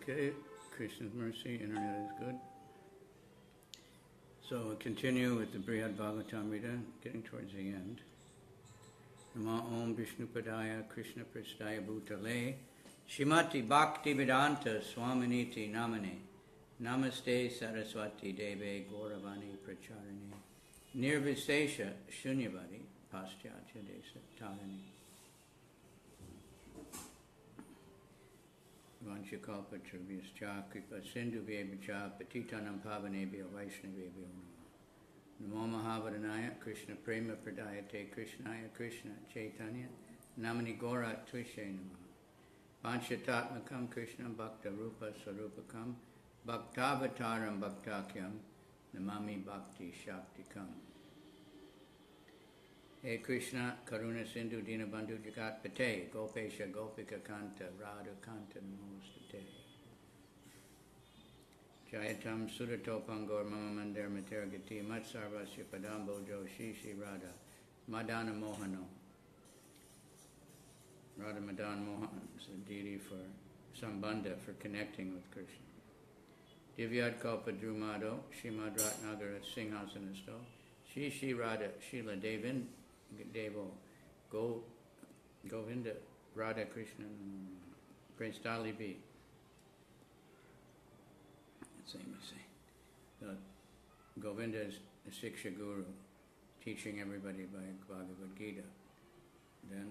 Okay, Krishna's mercy, internet is good. So we'll continue with the Brihad Bhagavatamrita, getting towards the end. Nama Om Vishnupadaya Krishna Prasthaya Bhutale Shrimati Bhakti Vedanta Swaminiti Namane Namaste Saraswati Deve Gauravani Pracharini Nirvisesha Shunyavadi Paschatya Desa Tarini Vanchakalpatrubhyascha Kripa Sindhubhyabhya Patitanam Pavanebhyo Vaishnavebhyo Namo Mahavaranaya Krishna Prema Pradayate Krishnaya Krishna Chaitanya Namani Gora Tvishe Namaha Panchatatmakam Krishna Bhakta Rupa Sarupakam Bhaktavataram Bhaktakyam Namami Bhakti Shaktikam. Hey Krishna, Karuna Sindhu Dinabandhu Jagat Pate, Gopesha Gopika Kanta, Radha Kanta Namostate. Jayatam Sudatopangor Mama Mandar Matergati Matsarvasya Padambo Joshishi Radha Madana Mohano. Radha Madan Mohan is a deity for Sambandha, for connecting with Krishna. Divyad Kalpa Drumado, Shrimad Ratnagara Singhasanasto, Shishi Radha Shila Devin Devo Govinda Radha Krishna Prince Dali B. Same as say. Govinda is the Siksha Guru, teaching everybody by Bhagavad Gita. Then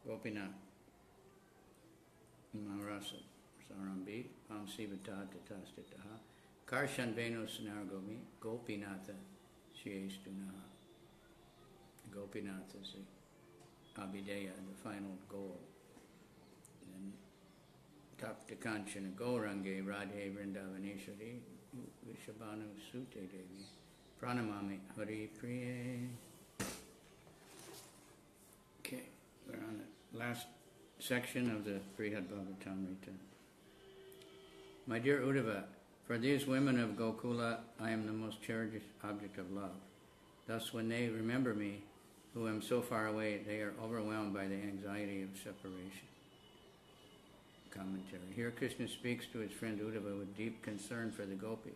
Gopinath Maharasa Sarambi Pam Sivata Tatastitaha Karshan Venu Sanargomi Gopinatha Shieshtunaha. Gopinath is the Abhideya, the final goal. Then Tapta Kanchana Gaurange Radhe Vrindavaneshwari Vishabhanu Sute Devi Pranamami Hari Priye. Okay, we're on the last section of the Brihad Bhagavatamrita. My dear Uddhava, for these women of Gokula, I am the most cherished object of love. Thus, when they remember me, who am so far away, they are overwhelmed by the anxiety of separation. Commentary. Here Krishna speaks to his friend Uddhava with deep concern for the Gopis.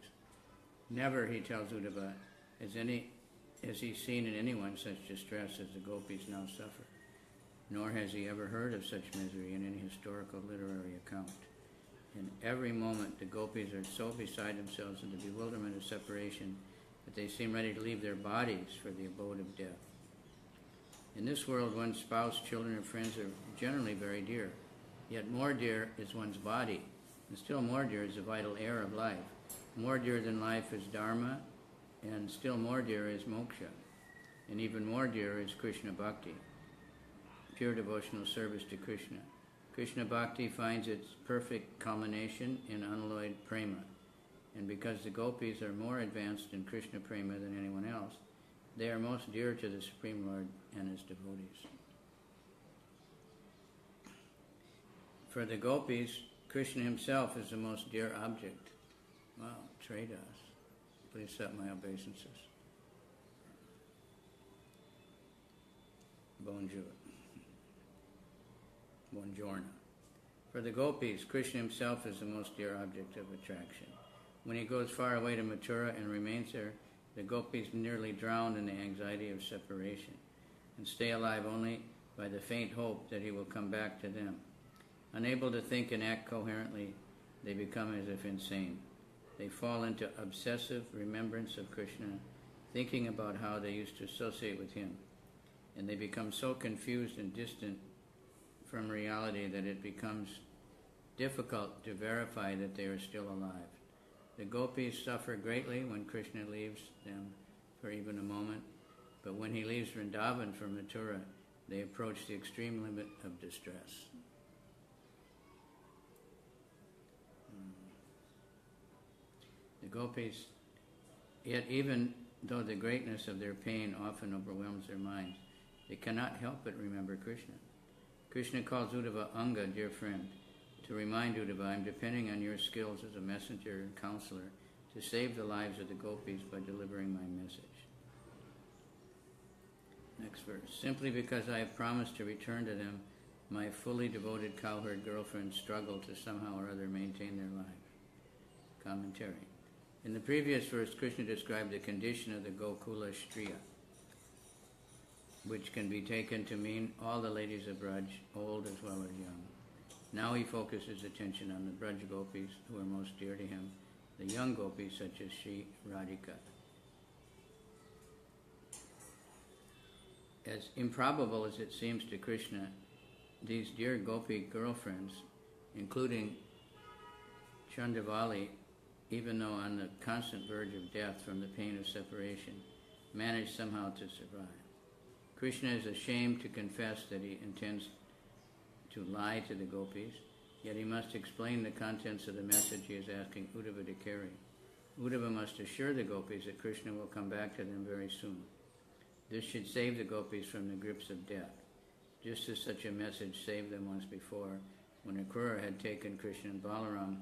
Never, he tells Uddhava, has he seen in anyone such distress as the Gopis now suffer, nor has he ever heard of such misery in any historical literary account. In every moment, the Gopis are so beside themselves in the bewilderment of separation that they seem ready to leave their bodies for the abode of death. In this world, one's spouse, children, and friends are generally very dear. Yet more dear is one's body, and still more dear is the vital air of life. More dear than life is Dharma, and still more dear is moksha. And even more dear is Krishna Bhakti, pure devotional service to Krishna. Krishna Bhakti finds its perfect culmination in unalloyed prema. And because the Gopis are more advanced in Krishna prema than anyone else, they are most dear to the Supreme Lord and his devotees. For the Gopis, Krishna himself is the most dear object. Wow, trade us. Please accept my obeisances. Bonjour. Buongiorno. For the Gopis, Krishna himself is the most dear object of attraction. When he goes far away to Mathura and remains there, the Gopis nearly drown in the anxiety of separation and stay alive only by the faint hope that he will come back to them. Unable to think and act coherently, they become as if insane. They fall into obsessive remembrance of Krishna, thinking about how they used to associate with him, and they become so confused and distant from reality that it becomes difficult to verify that they are still alive. The Gopis suffer greatly when Krishna leaves them for even a moment, but when he leaves Vrindavan for Mathura, they approach the extreme limit of distress. The Gopis, yet even though the greatness of their pain often overwhelms their minds, they cannot help but remember Krishna. Krishna calls Uddhava Anga, dear friend, to remind Uddhava, I am depending on your skills as a messenger and counselor to save the lives of the Gopis by delivering my message. Next verse. Simply because I have promised to return to them, my fully devoted cowherd girlfriends struggle to somehow or other maintain their lives. Commentary. In the previous verse, Krishna described the condition of the Gokula Striya, which can be taken to mean all the ladies of Braj, old as well as young. Now he focuses attention on the Braj Gopis, who are most dear to him, the young Gopis such as Sri Radhika. As improbable as it seems to Krishna, these dear Gopi girlfriends, including Chandravali, even though on the constant verge of death from the pain of separation, managed somehow to survive. Krishna is ashamed to confess that he intends to lie to the Gopis, yet he must explain the contents of the message he is asking Uddhava to carry. Uddhava must assure the Gopis that Krishna will come back to them very soon. This should save the Gopis from the grips of death, just as such a message saved them once before, when Akrura had taken Krishna and Balaram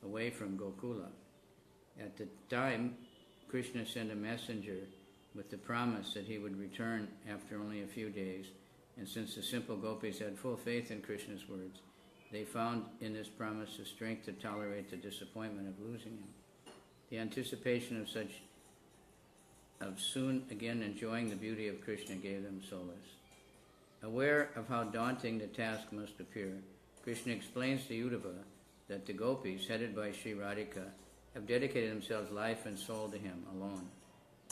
away from Gokula. At the time, Krishna sent a messenger with the promise that he would return after only a few days, and since the simple Gopis had full faith in Krishna's words, they found in this promise the strength to tolerate the disappointment of losing him. The anticipation of soon again enjoying the beauty of Krishna gave them solace. Aware of how daunting the task must appear, Krishna explains to Uddhava that the Gopis, headed by Sri Radhika, have dedicated themselves life and soul to him alone.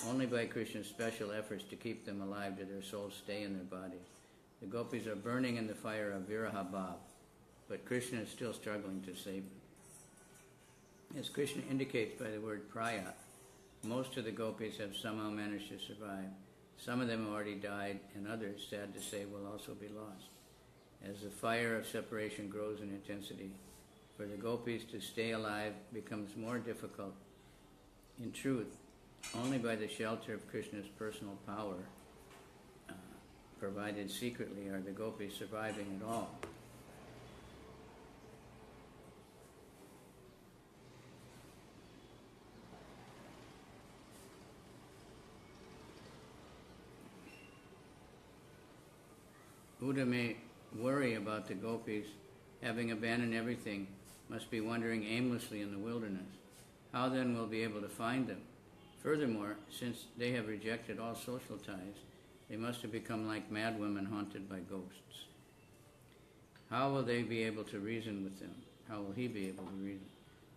Only by Krishna's special efforts to keep them alive do their souls stay in their bodies. The Gopis are burning in the fire of Viraha Bhav, but Krishna is still struggling to save them. As Krishna indicates by the word praya, most of the Gopis have somehow managed to survive. Some of them have already died, and others, sad to say, will also be lost. As the fire of separation grows in intensity, for the Gopis to stay alive becomes more difficult. In truth, only by the shelter of Krishna's personal power, provided secretly, are the Gopis surviving at all. Buddha may worry about the Gopis having abandoned everything, must be wandering aimlessly in the wilderness. How then will be able to find them? Furthermore, since they have rejected all social ties, they must have become like mad women haunted by ghosts. How will they be able to reason with them? How will he be able to reason?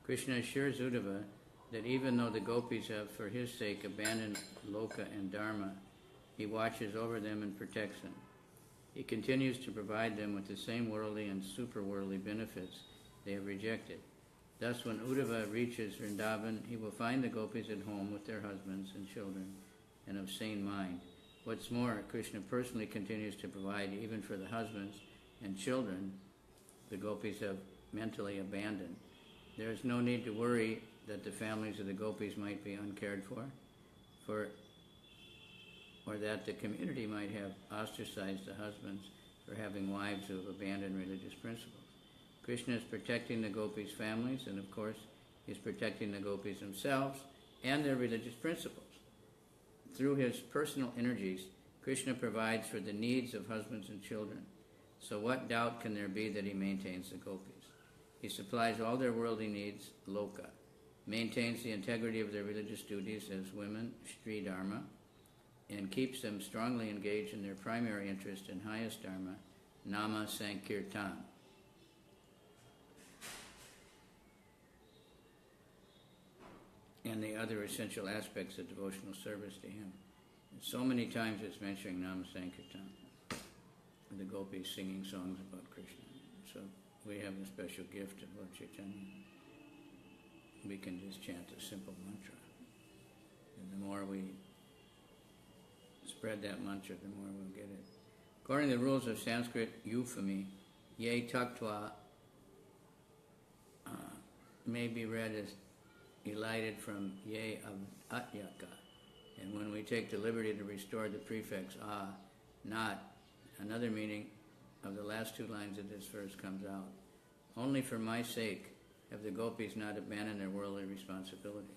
Krishna assures Uddhava that even though the Gopis have for his sake abandoned Loka and Dharma, he watches over them and protects them. He continues to provide them with the same worldly and super-worldly benefits they have rejected. Thus, when Uddhava reaches Vrindavan, he will find the Gopis at home with their husbands and children and of sane mind. What's more, Krishna personally continues to provide even for the husbands and children the Gopis have mentally abandoned. There is no need to worry that the families of the Gopis might be uncared for, or that the community might have ostracized the husbands for having wives who have abandoned religious principles. Krishna is protecting the Gopis' families, and of course, he is protecting the Gopis themselves and their religious principles. Through his personal energies, Krishna provides for the needs of husbands and children. So what doubt can there be that he maintains the Gopis? He supplies all their worldly needs, Loka, maintains the integrity of their religious duties as women, Sri Dharma, and keeps them strongly engaged in their primary interest in highest Dharma, Nama Sankirtan. And the other essential aspects of devotional service to him. And so many times it's mentioning Nama Sankirtan, the Gopis singing songs about Krishna. So we have a special gift of Lord Chaitanya. We can just chant a simple mantra. And the more we spread that mantra, the more we'll get it. According to the rules of Sanskrit euphony, ye taktva may be read as elided from ye of atyaka. And when we take the liberty to restore the prefix not, another meaning of the last two lines of this verse comes out. Only for my sake have the Gopis not abandoned their worldly responsibilities.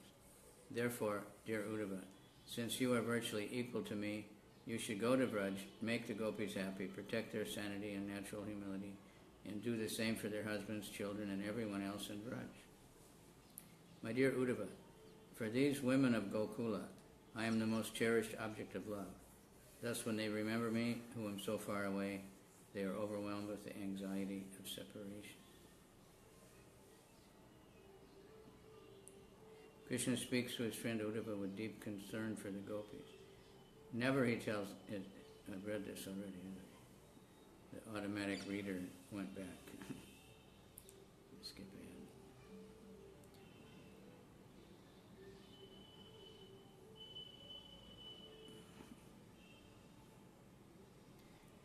Therefore, dear Uddhava, since you are virtually equal to me, You should go to Vraj, make the gopis happy, protect their sanity and natural humility, and do the same for their husbands, children, and everyone else in Vraj. My dear Uddhava, for these women of Gokula, I am the most cherished object of love. Thus, when they remember me, who am so far away, they are overwhelmed with the anxiety of separation. Krishna speaks to his friend Uddhava with deep concern for the gopis. Never, he tells, I've read this already, the automatic reader went back. Skip ahead.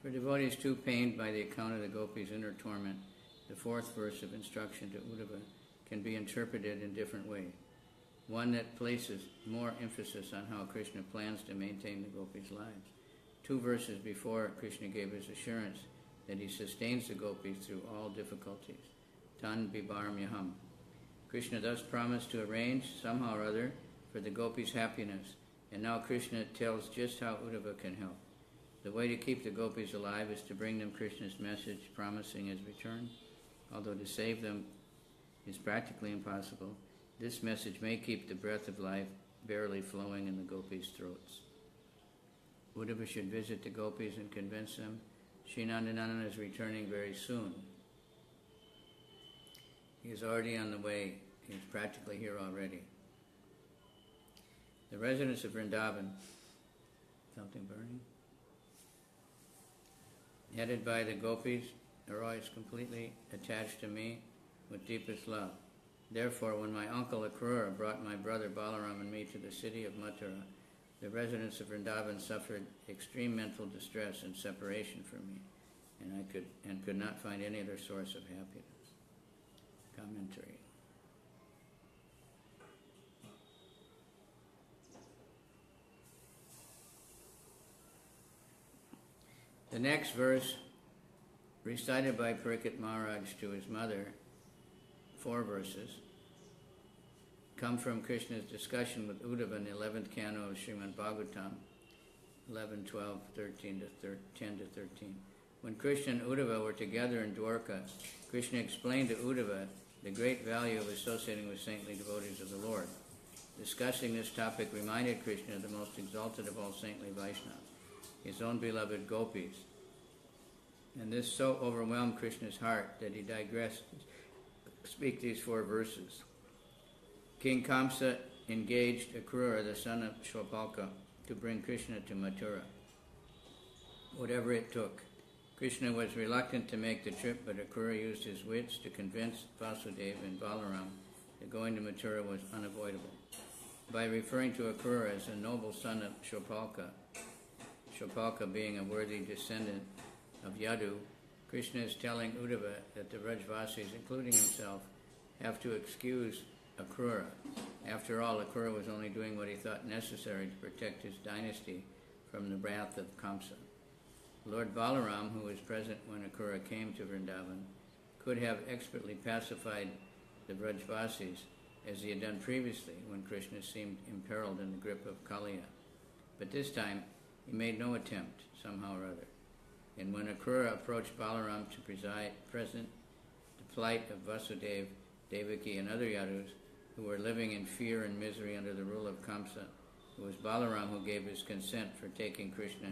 For devotees too pained by the account of the gopis' inner torment, the fourth verse of instruction to Uddhava can be interpreted in different ways. One that places more emphasis on how Krishna plans to maintain the gopis' lives. 2 verses before, Krishna gave his assurance that he sustains the gopis through all difficulties. Tan bibaramyaham. Krishna thus promised to arrange, somehow or other, for the gopis' happiness, and now Krishna tells just how Uddhava can help. The way to keep the gopis alive is to bring them Krishna's message promising his return. Although to save them is practically impossible, this message may keep the breath of life barely flowing in the gopis' throats. Uddhava should visit the gopis and convince them Sri Nandanandana is returning very soon. He is already on the way. He is practically here already. The residents of Vrindavan, something burning? Headed by the gopis, are always completely attached to me with deepest love. Therefore, when my uncle Akrura brought my brother Balaram and me to the city of Mathura, the residents of Vrindavan suffered extreme mental distress and separation from me, and could not find any other source of happiness. Commentary. The next verse, recited by Parikshit Maharaj to his mother, 4 verses, come from Krishna's discussion with Uddhava in the 11th canto of Srimad Bhagavatam, 11, 12, 13 to 10 to 13. When Krishna and Uddhava were together in Dwarka, Krishna explained to Uddhava the great value of associating with saintly devotees of the Lord. Discussing this topic reminded Krishna of the most exalted of all saintly Vaishnavas, his own beloved gopis. And this so overwhelmed Krishna's heart that he digressed to speak these 4 verses. King Kamsa engaged Akrura, the son of Shwapalka, to bring Krishna to Mathura, whatever it took. Krishna was reluctant to make the trip, but Akrura used his wits to convince Vasudeva and Balaram that going to Mathura was unavoidable. By referring to Akrura as a noble son of Shwapalka, Shwapalka being a worthy descendant of Yadu, Krishna is telling Uddhava that the Vrajvasis, including himself, have to excuse Akrura. After all, Akrura was only doing what he thought necessary to protect his dynasty from the wrath of Kamsa. Lord Balaram, who was present when Akrura came to Vrindavan, could have expertly pacified the Vrajvasis as he had done previously when Krishna seemed imperiled in the grip of Kaliya. But this time, he made no attempt, somehow or other. And when Akrura approached Balaram to present the plight of Vasudeva, Devaki, and other Yadus who were living in fear and misery under the rule of Kamsa, it was Balaram who gave his consent for taking Krishna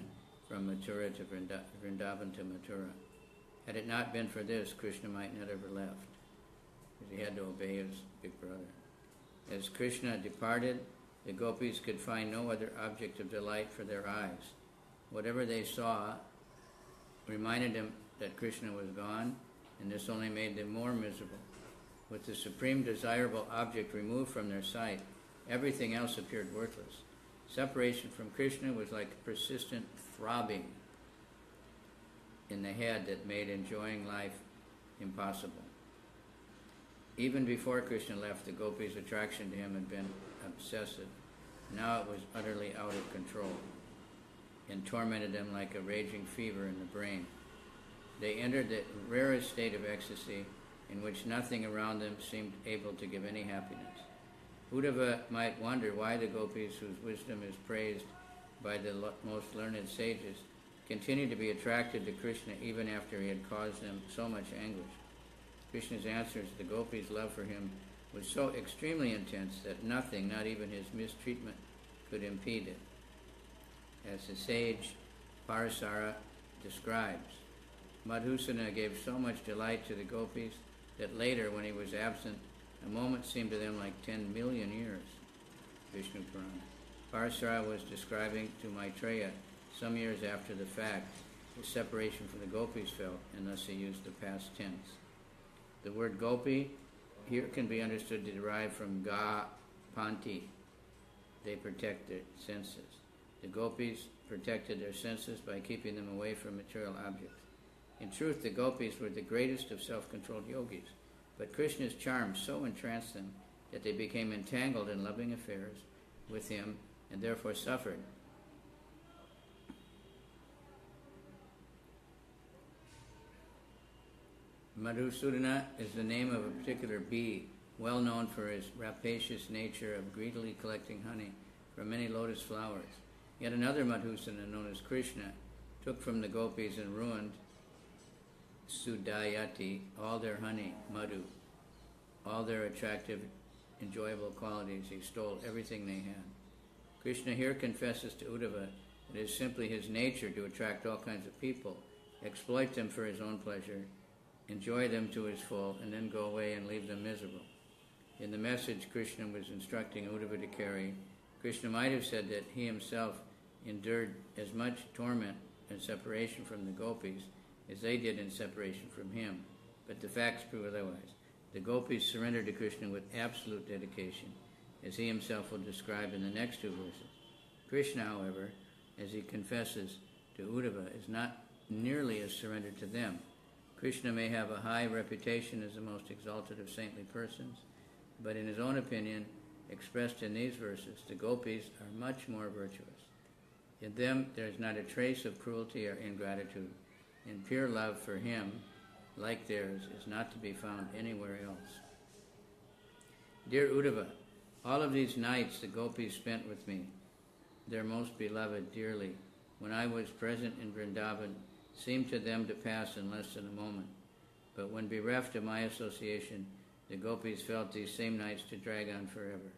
from Mathura to Vrindavan to Mathura. Had it not been for this, Krishna might not have ever left, because he had to obey his big brother. As Krishna departed, the gopis could find no other object of delight for their eyes. Whatever they saw reminded them that Krishna was gone, and this only made them more miserable. With the supreme desirable object removed from their sight, everything else appeared worthless. Separation from Krishna was like a persistent throbbing in the head that made enjoying life impossible. Even before Krishna left, the gopis' attraction to him had been obsessive. Now it was utterly out of control and tormented them like a raging fever in the brain. They entered the rarest state of ecstasy in which nothing around them seemed able to give any happiness. Uddhava might wonder why the gopis, whose wisdom is praised by the most learned sages, continued to be attracted to Krishna even after he had caused them so much anguish. Krishna's answers to the gopis' love for him was so extremely intense that nothing, not even his mistreatment, could impede it. As the sage Parasara describes, Madhusudana gave so much delight to the gopis that later, when he was absent, a moment seemed to them like 10 million years. Vishnu Purana. Parasara was describing to Maitreya some years after the fact the separation from the gopis felt, and thus he used the past tense. The word gopi here can be understood to derive from ga panti. They protect their senses. The gopis protected their senses by keeping them away from material objects. In truth, the gopis were the greatest of self-controlled yogis, but Krishna's charm so entranced them that they became entangled in loving affairs with him and therefore suffered. Madhusudana is the name of a particular bee, well known for his rapacious nature of greedily collecting honey from many lotus flowers. Yet another Madhusudana, known as Krishna, took from the gopis and ruined Sudayati all their honey, madhu, all their attractive, enjoyable qualities. He stole everything they had. Krishna here confesses to Uddhava that it is simply his nature to attract all kinds of people, exploit them for his own pleasure, enjoy them to his full, and then go away and leave them miserable. In the message Krishna was instructing Uddhava to carry, Krishna might have said that he himself endured as much torment and separation from the gopis as they did in separation from him, but the facts prove otherwise. The gopis surrendered to Krishna with absolute dedication, as he himself will describe in the next two verses. Krishna, however, as he confesses to Uddhava, is not nearly as surrendered to them. Krishna may have a high reputation as the most exalted of saintly persons, but in his own opinion, expressed in these verses, the gopis are much more virtuous. In them there is not a trace of cruelty or ingratitude, and pure love for him, like theirs, is not to be found anywhere else. Dear Uddhava, all of these nights the gopis spent with me, their most beloved, dearly, when I was present in Vrindavan, seemed to them to pass in less than a moment. But when bereft of my association, the gopis felt these same nights to drag on forever,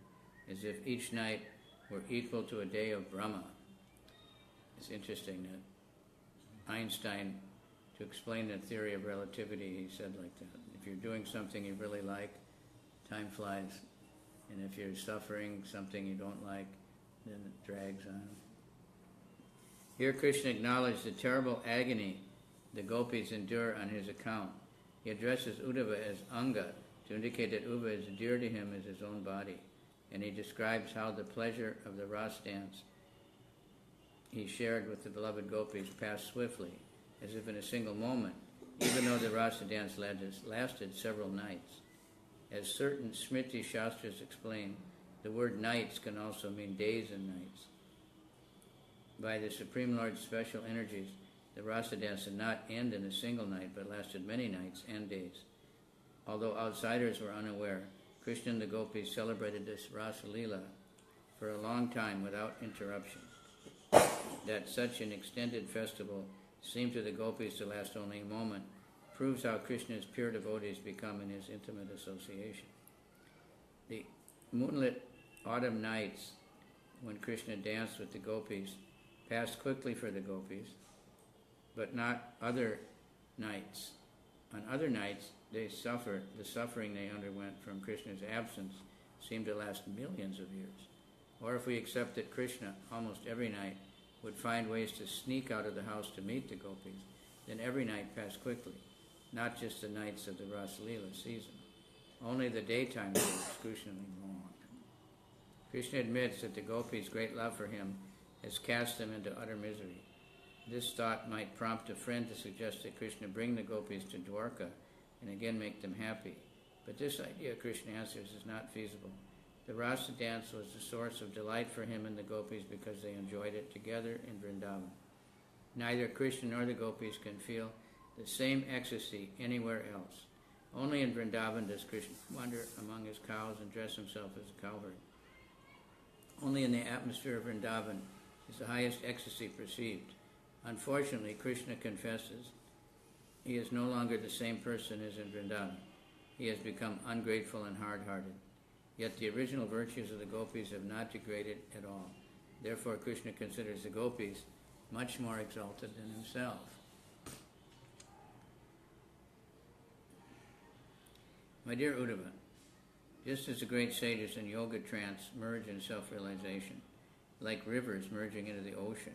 as if each night were equal to a day of Brahma. It's interesting that Einstein, to explain the theory of relativity, he said like that. If you're doing something you really like, time flies. And if you're suffering something you don't like, then it drags on. Here Krishna acknowledged the terrible agony the gopis endure on his account. He addresses Uddhava as Anga to indicate that Uddhava is dear to him as his own body. And he describes how the pleasure of the Ras dance he shared with the beloved gopis passed swiftly, as if in a single moment, even though the Rasa dance lasted several nights. As certain Smriti Shastras explain, the word nights can also mean days and nights. By the Supreme Lord's special energies, the Rasa dance did not end in a single night, but lasted many nights and days. Although outsiders were unaware, Krishna and the gopis celebrated this Rasa Leela for a long time without interruption. That such an extended festival seemed to the gopis to last only a moment proves how Krishna's pure devotees become in his intimate association. The moonlit autumn nights, when Krishna danced with the gopis, passed quickly for the gopis, but not other nights. On other nights, they suffered. The suffering they underwent from Krishna's absence seemed to last millions of years. Or if we accept that Krishna, almost every night, would find ways to sneak out of the house to meet the gopis, then every night passed quickly, not just the nights of the Rasa Leela season. Only the daytime was excruciatingly long. Krishna admits that the gopis' great love for him has cast them into utter misery. This thought might prompt a friend to suggest that Krishna bring the gopis to Dwarka and again make them happy. But this idea, Krishna answers, is not feasible. The Rasa dance was the source of delight for him and the gopis because they enjoyed it together in Vrindavan. Neither Krishna nor the gopis can feel the same ecstasy anywhere else. Only in Vrindavan does Krishna wander among his cows and dress himself as a cowherd. Only in the atmosphere of Vrindavan is the highest ecstasy perceived. Unfortunately, Krishna confesses he is no longer the same person as in Vrindavan. He has become ungrateful and hard-hearted. Yet the original virtues of the gopis have not degraded at all. Therefore, Krishna considers the gopis much more exalted than himself. My dear Uddhava, just as the great sages in yoga trance merge in self-realization, like rivers merging into the ocean,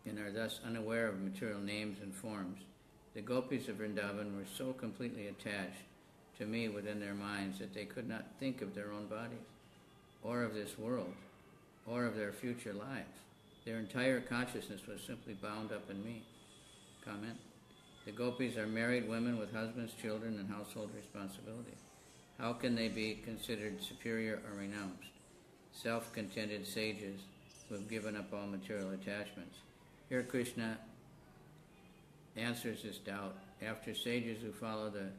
and are thus unaware of material names and forms, the gopis of Vrindavan were so completely attached to me within their minds that they could not think of their own bodies, or of this world, or of their future lives. Their entire consciousness was simply bound up in me. Comment. The gopis are married women with husbands, children, and household responsibilities. How can they be considered superior or renounced? Self-contented sages who have given up all material attachments. Here Krishna answers this doubt. After sages who follow the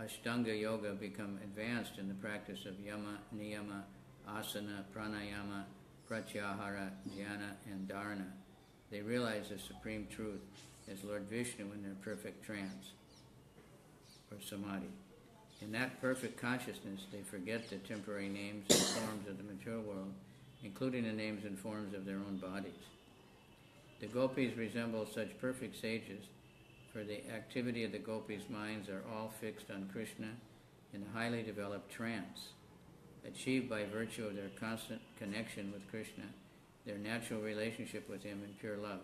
Ashtanga Yoga become advanced in the practice of yama, niyama, asana, pranayama, pratyahara, dhyana, and dharana, they realize the supreme truth as Lord Vishnu in their perfect trance, or samadhi. In that perfect consciousness, they forget the temporary names and forms of the material world, including the names and forms of their own bodies. The gopis resemble such perfect sages, for the activity of the gopis' minds are all fixed on Krishna in a highly developed trance, achieved by virtue of their constant connection with Krishna, their natural relationship with him in pure love.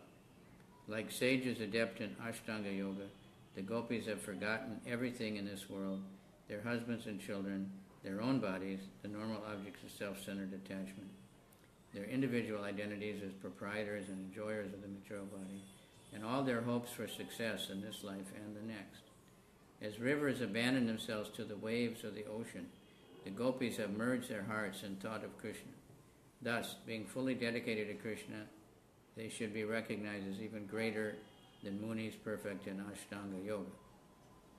Like sages adept in Ashtanga Yoga, the gopis have forgotten everything in this world, their husbands and children, their own bodies, the normal objects of self-centered attachment, their individual identities as proprietors and enjoyers of the material body, and all their hopes for success in this life and the next. As rivers abandon themselves to the waves of the ocean, the gopis have merged their hearts in thought of Krishna. Thus, being fully dedicated to Krishna, they should be recognized as even greater than Munis perfect in Ashtanga Yoga.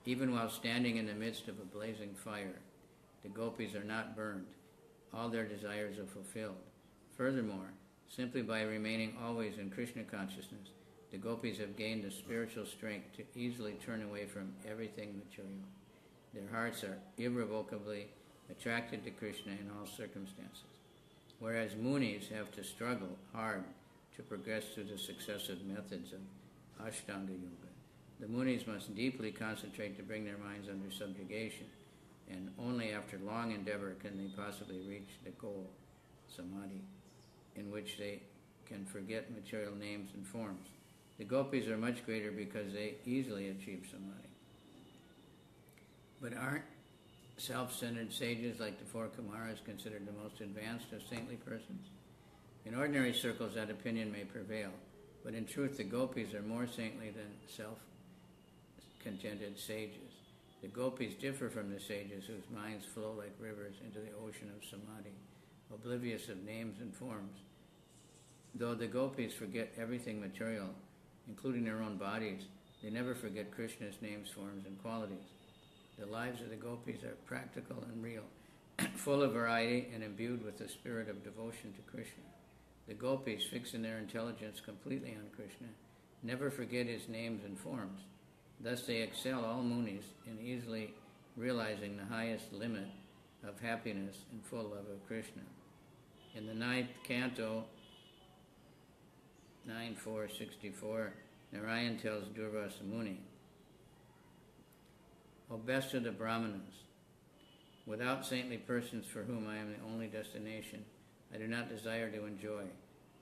Even while standing in the midst of a blazing fire, the gopis are not burned. All their desires are fulfilled. Furthermore, simply by remaining always in Krishna consciousness, the gopis have gained the spiritual strength to easily turn away from everything material. Their hearts are irrevocably attracted to Krishna in all circumstances, whereas Munis have to struggle hard to progress through the successive methods of Ashtanga Yoga. The Munis must deeply concentrate to bring their minds under subjugation, and only after long endeavor can they possibly reach the goal, samadhi, in which they can forget material names and forms. The gopis are much greater because they easily achieve samadhi. But aren't self-centered sages like the four Kumaras considered the most advanced of saintly persons? In ordinary circles that opinion may prevail, but in truth the gopis are more saintly than self-contented sages. The gopis differ from the sages whose minds flow like rivers into the ocean of samadhi, oblivious of names and forms. Though the gopis forget everything material, including their own bodies, they never forget Krishna's names, forms, and qualities. The lives of the gopis are practical and real, full of variety and imbued with the spirit of devotion to Krishna. The gopis, fixing their intelligence completely on Krishna, never forget his names and forms. Thus they excel all Munis in easily realizing the highest limit of happiness and full love of Krishna. In the 9th canto, 9.4.64, Narayan tells Durvasa Muni, O best of the Brahmanas, without saintly persons for whom I am the only destination, I do not desire to enjoy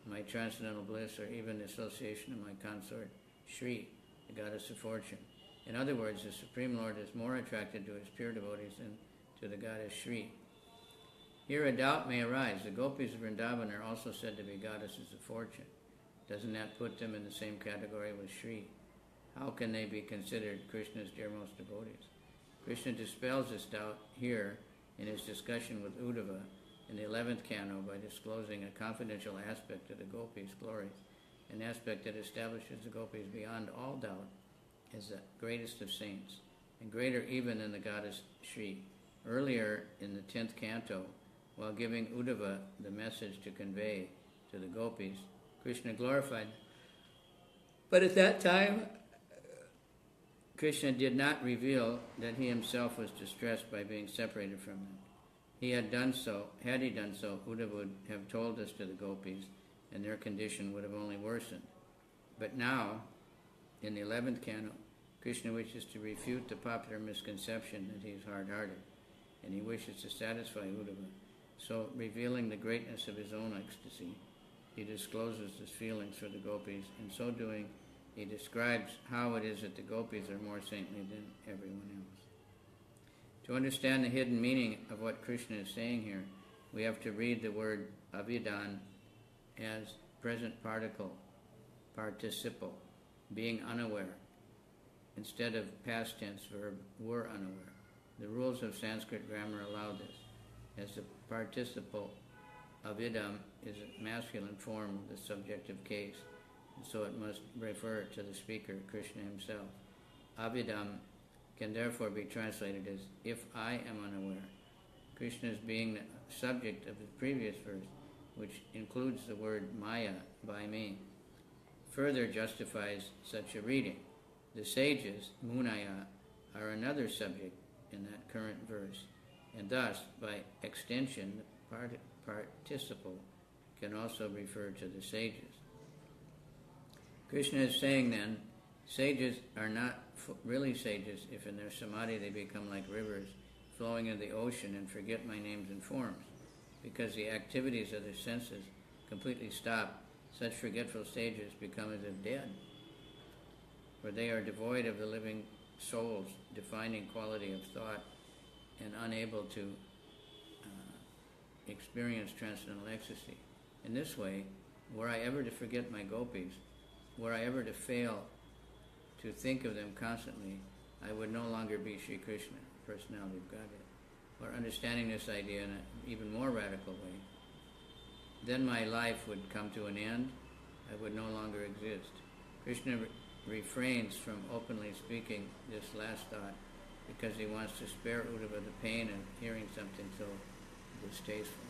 my transcendental bliss or even the association of my consort, Shri, the goddess of fortune. In other words, the Supreme Lord is more attracted to his pure devotees than to the goddess Shri. Here a doubt may arise. The gopis of Vrindavan are also said to be goddesses of fortune. Doesn't that put them in the same category with Shri? How can they be considered Krishna's dearmost devotees? Krishna dispels this doubt here in his discussion with Uddhava in the 11th canto by disclosing a confidential aspect of the gopis' glory, an aspect that establishes the gopis beyond all doubt as the greatest of saints, and greater even than the goddess Shri. Earlier in the 10th canto, while giving Uddhava the message to convey to the gopis, Krishna glorified. But at that time, Krishna did not reveal that he himself was distressed by being separated from them. Had he done so, Uddhava would have told this to the gopis, and their condition would have only worsened. But now, in the 11th canto, Krishna wishes to refute the popular misconception that he is hard-hearted, and he wishes to satisfy Uddhava. So, revealing the greatness of his own ecstasy, he discloses his feelings for the gopis. In so doing, he describes how it is that the gopis are more saintly than everyone else. To understand the hidden meaning of what Krishna is saying here, we have to read the word avidan as present participle, being unaware, instead of past tense verb, were unaware. The rules of Sanskrit grammar allow this, as the participle avidam is a masculine form of the subjective case, and so it must refer to the speaker, Krishna himself. Avidam can therefore be translated as, if I am unaware. Krishna is being the subject of the previous verse, which includes the word maya, by me, further justifies such a reading. The sages, munaya, are another subject in that current verse, and thus, by extension, the participle can also refer to the sages. Krishna is saying then, sages are not really sages if in their samadhi they become like rivers flowing into the ocean and forget my names and forms. Because the activities of their senses completely stop, such forgetful sages become as if dead, for they are devoid of the living soul's defining quality of thought and unable to experience transcendental ecstasy. In this way, were I ever to forget my gopis, were I ever to fail to think of them constantly, I would no longer be Sri Krishna, personality of Godhead. Or understanding this idea in an even more radical way, then my life would come to an end, I would no longer exist. Krishna refrains from openly speaking this last thought because he wants to spare Uddhava the pain of hearing something so distasteful.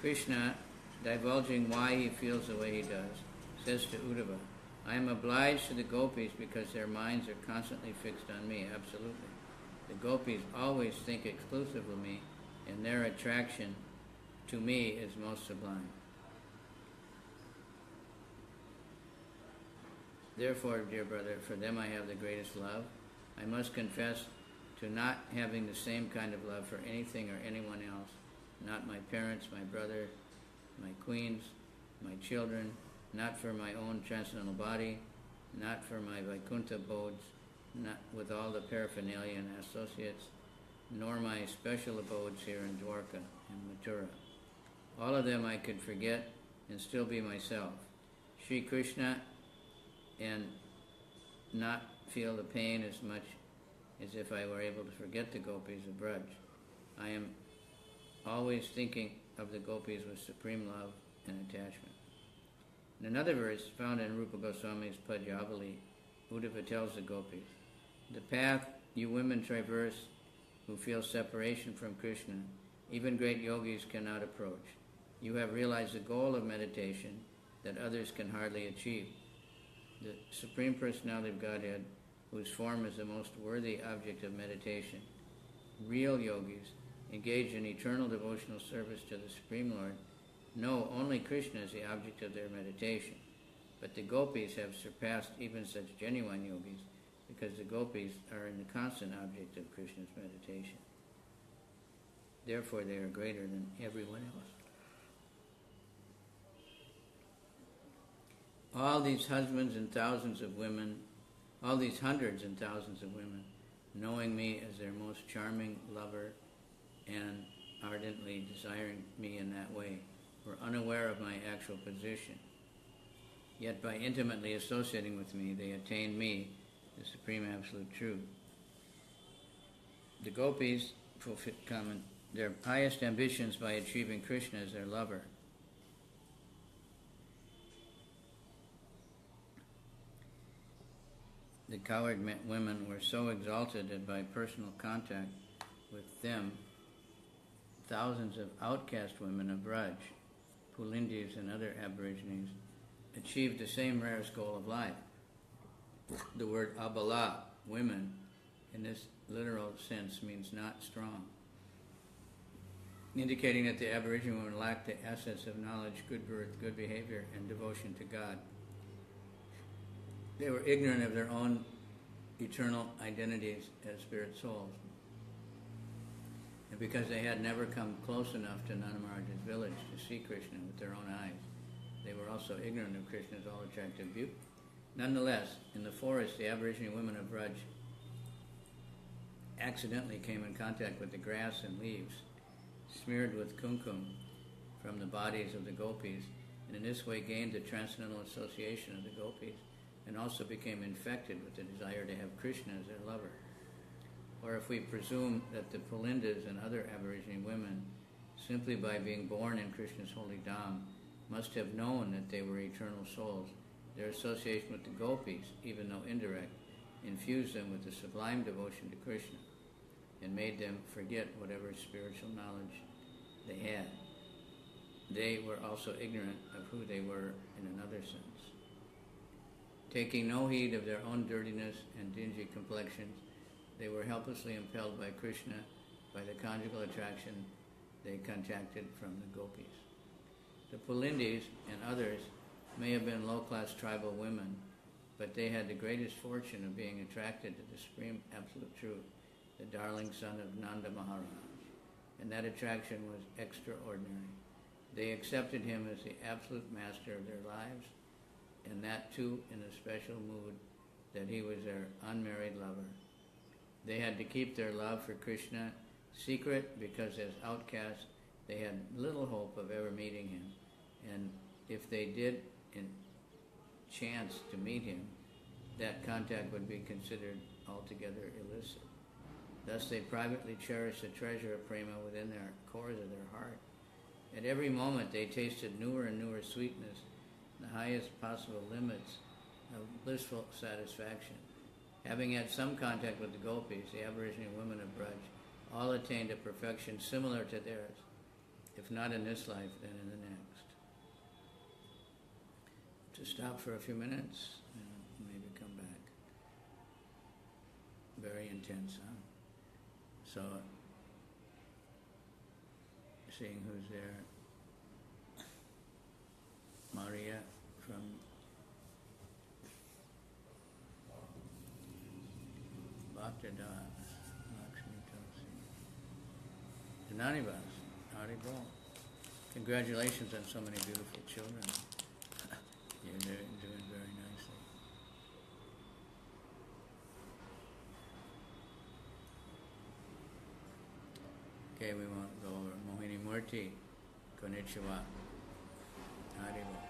Krishna, divulging why he feels the way he does, says to Uddhava, I am obliged to the gopis because their minds are constantly fixed on me, absolutely. The gopis always think exclusive of me, and their attraction to me is most sublime. Therefore, dear brother, for them I have the greatest love. I must confess to not having the same kind of love for anything or anyone else, not my parents, my brother, my queens, my children, not for my own transcendental body, not for my Vaikuntha abodes, not with all the paraphernalia and associates, nor my special abodes here in Dwarka and Mathura. All of them I could forget and still be myself, Sri Krishna, and not feel the pain as much as if I were able to forget the gopis of Braj. I am always thinking of the gopis with supreme love and attachment. In another verse found in Rupa Goswami's Padyavali, Uddhava tells the gopis, the path you women traverse who feel separation from Krishna, even great yogis cannot approach. You have realized the goal of meditation that others can hardly achieve. The Supreme Personality of Godhead, whose form is the most worthy object of meditation. Real yogis, engaged in eternal devotional service to the Supreme Lord, know only Krishna is the object of their meditation. But the gopis have surpassed even such genuine yogis, because the gopis are in the constant object of Krishna's meditation. Therefore, they are greater than everyone else. All these husbands and thousands of women, all these hundreds and thousands of women, knowing me as their most charming lover and ardently desiring me in that way, were unaware of my actual position. Yet by intimately associating with me, they attained me, the Supreme Absolute Truth. The gopis fulfill their highest ambitions by achieving Krishna as their lover. The cowherd women were so exalted that by personal contact with them, thousands of outcast women of Braj, Pulindis and other aborigines achieved the same rarest goal of life. The word abala, women, in this literal sense means not strong, indicating that the Aboriginal women lacked the assets of knowledge, good birth, good behavior, and devotion to God. They were ignorant of their own eternal identities as spirit souls. And because they had never come close enough to Nana Maharaj's village to see Krishna with their own eyes, they were also ignorant of Krishna's all-attractive beauty. Nonetheless, in the forest, the Aboriginal women of Braj accidentally came in contact with the grass and leaves, smeared with kumkum from the bodies of the Gopis, and in this way gained the transcendental association of the Gopis, and also became infected with the desire to have Krishna as their lover. Or if we presume that the Pulindas and other Aboriginal women, simply by being born in Krishna's holy Dham, must have known that they were eternal souls, their association with the Gopis, even though indirect, infused them with the sublime devotion to Krishna and made them forget whatever spiritual knowledge they had. They were also ignorant of who they were in another sense. Taking no heed of their own dirtiness and dingy complexions, they were helplessly impelled by Krishna by the conjugal attraction they contacted from the Gopis. The Pulindis and others may have been low-class tribal women, but they had the greatest fortune of being attracted to the supreme absolute truth, the darling son of Nanda Maharaj, and that attraction was extraordinary. They accepted him as the absolute master of their lives, and that too in a special mood that he was their unmarried lover. They had to keep their love for Krishna secret because as outcasts they had little hope of ever meeting him, and if they did chance to meet him, that contact would be considered altogether illicit. Thus they privately cherished the treasure of prema within their cores of their heart. At every moment they tasted newer and newer sweetness, the highest possible limits of blissful satisfaction. Having had some contact with the Gopis, the Aboriginal women of Braj all attained a perfection similar to theirs, if not in this life, then in the next. To stop for a few minutes and maybe come back. Very intense, huh? So, seeing who's there. Maria from Bhaktadas, Lakshmi Tulsi. Jananivas, Haribol. Congratulations on so many beautiful children. You're doing very nicely. Okay, we won't go over Mohini Murti. Konnichiwa. Haribol.